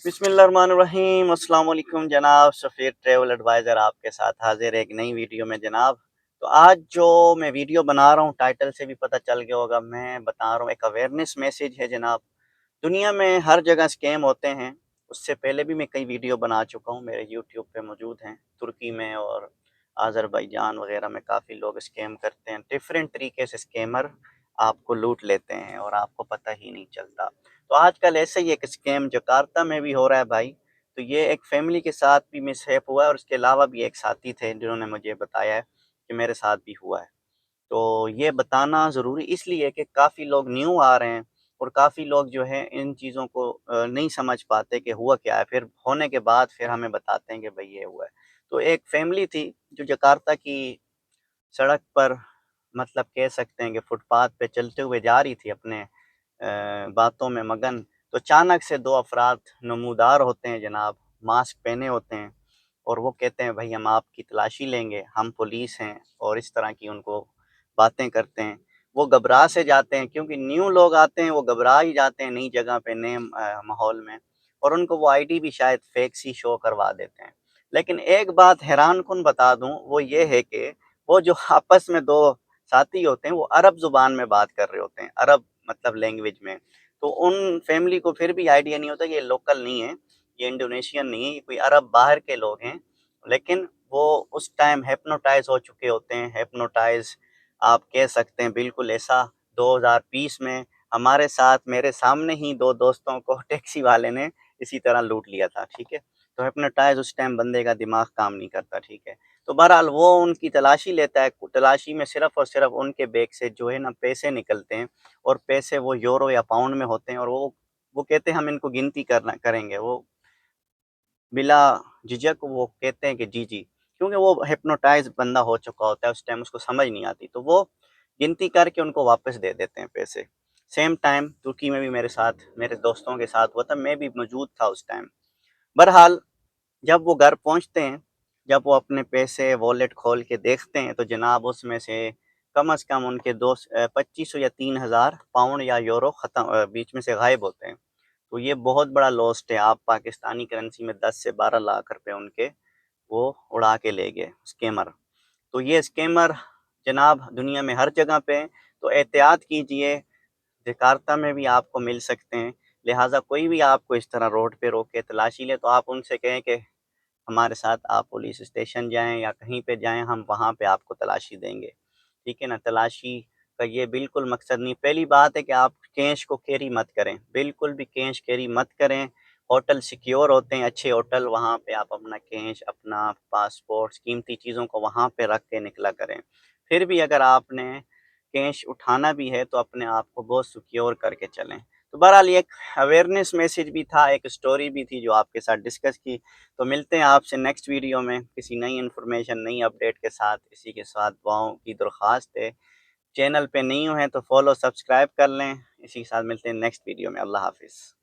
बिस्मिल्लाहिर्रहमानिर्रहीम। अस्सलाम वालेकुम जनाब, सफ़ीर ट्रैवल एडवाइज़र आपके साथ हाजिर है एक नई वीडियो में जनाब। तो आज जो मैं वीडियो बना रहा हूँ, टाइटल से भी पता चल गया होगा, मैं बता रहा हूँ एक अवेयरनेस मैसेज है जनाब। दुनिया में हर जगह स्कैम होते हैं। उससे पहले भी मैं कई वीडियो बना चुका हूँ, मेरे यूट्यूब पे मौजूद हैं। तुर्की में और अज़रबैजान वगैरह में काफ़ी लोग स्कैम करते हैं। डिफरेंट तरीके से स्कैमर आपको लूट लेते हैं और आपको पता ही नहीं चलता। तो आजकल ऐसे ही एक स्कैम जकार्ता में भी हो रहा है भाई। तो ये एक फैमिली के साथ भी मिसहैप हुआ है और उसके अलावा भी एक साथी थे जिन्होंने मुझे बताया है कि मेरे साथ भी हुआ है। तो ये बताना ज़रूरी इसलिए है कि काफ़ी लोग न्यू आ रहे हैं और काफ़ी लोग जो है इन चीज़ों को नहीं समझ पाते कि हुआ क्या है, फिर होने के बाद फिर हमें बताते हैं कि भई ये हुआ है। तो एक फैमिली थी जो जकार्ता की सड़क पर, मतलब कह सकते हैं कि फुटपाथ पे चलते हुए जा रही थी अपने बातों में मगन। तो अचानक से 2 अफ़राद नमूदार होते हैं जनाब, मास्क पहने होते हैं और वो कहते हैं भई हम आपकी तलाशी लेंगे, हम पुलिस हैं, और इस तरह की उनको बातें करते हैं। वो घबरा से जाते हैं क्योंकि न्यू लोग आते हैं, वो घबरा ही जाते हैं नई जगह पे, नए माहौल में, और उनको वो आईडी भी शायद फेक सी शो करवा देते हैं। लेकिन एक बात हैरानकुन बता दूँ, वो ये है कि वो जो आपस में 2 साथी होते हैं वो अरब ज़ुबान में बात कर रहे होते हैं, अरब मतलब लैंग्वेज में। तो उन फैमिली को फिर भी आइडिया नहीं होता कि ये लोकल नहीं है, ये इंडोनेशियन नहीं है, ये कोई अरब बाहर के लोग हैं। लेकिन वो उस टाइम हिप्नोटाइज़ हो चुके होते हैं, हिप्नोटाइज़ आप कह सकते हैं, बिल्कुल ऐसा 2020 में हमारे साथ मेरे सामने ही 2 दोस्तों को टैक्सी वाले ने इसी तरह लूट लिया था, ठीक है? तो हिप्नोटाइज़ उस टाइम बंदे का दिमाग काम नहीं करता, ठीक है? तो बहरहाल वो उनकी तलाशी लेता है, तलाशी में सिर्फ़ और सिर्फ़ उनके बैग से जो है ना पैसे निकलते हैं, और पैसे वो यूरो या पाउंड में होते हैं, और वो कहते हैं हम इनको गिनती करना करेंगे। वो बिला झिझक वो कहते हैं कि जी, जी, क्योंकि वो हिप्नोटाइज़ बंदा हो चुका होता है, उस टाइम उसको समझ नहीं आती, तो वो गिनती करके उनको वापस दे देते हैं पैसे। सेम टाइम तुर्की में भी मेरे साथ, मेरे दोस्तों के साथ हुआ था, मैं भी मौजूद था उस टाइम। बहरहाल जब वो घर पहुँचते हैं, जब वो अपने पैसे वॉलेट खोल के देखते हैं, तो जनाब उसमें से कम से कम उनके 2500 या 3000 पाउंड या यूरो बीच में से गायब होते हैं। तो ये बहुत बड़ा लॉस्ट है। आप पाकिस्तानी करेंसी में 10 से 12 लाख रुपए उनके वो उड़ा के ले गए स्कैमर। तो ये स्कैमर जनाब दुनिया में हर जगह पे हैं, तो एहतियात कीजिए। जकार्ता में भी आपको मिल सकते हैं, लिहाज़ा कोई भी आपको इस तरह रोड पे रोक के तलाशी ले, तो आप उनसे कहें कि हमारे साथ आप पुलिस स्टेशन जाएँ या कहीं पे जाएँ, हम वहाँ पे आपको तलाशी देंगे। ठीक है ना? तलाशी का ये बिल्कुल मकसद नहीं, पहली बात है कि आप कैश को कैरी मत करें, बिल्कुल भी कैश कैरी मत करें। होटल सिक्योर होते हैं, अच्छे होटल, वहाँ पे आप अपना कैश, अपना पासपोर्ट, कीमती चीज़ों को वहाँ पे रख के निकला करें। फिर भी अगर आपने कैश उठाना भी है, तो अपने आप को बहुत सिक्योर करके चलें। तो बहरहाल ये एक अवेयरनेस मैसेज भी था, एक स्टोरी भी थी जो आपके साथ डिस्कस की। तो मिलते हैं आपसे नेक्स्ट वीडियो में किसी नई इन्फॉर्मेशन, नई अपडेट के साथ। इसी के साथ दुआओं की दरख्वास्त है। चैनल पे न्यू हैं तो फॉलो सब्सक्राइब कर लें। इसी के साथ मिलते हैं नेक्स्ट वीडियो में। अल्लाह हाफ़िज़।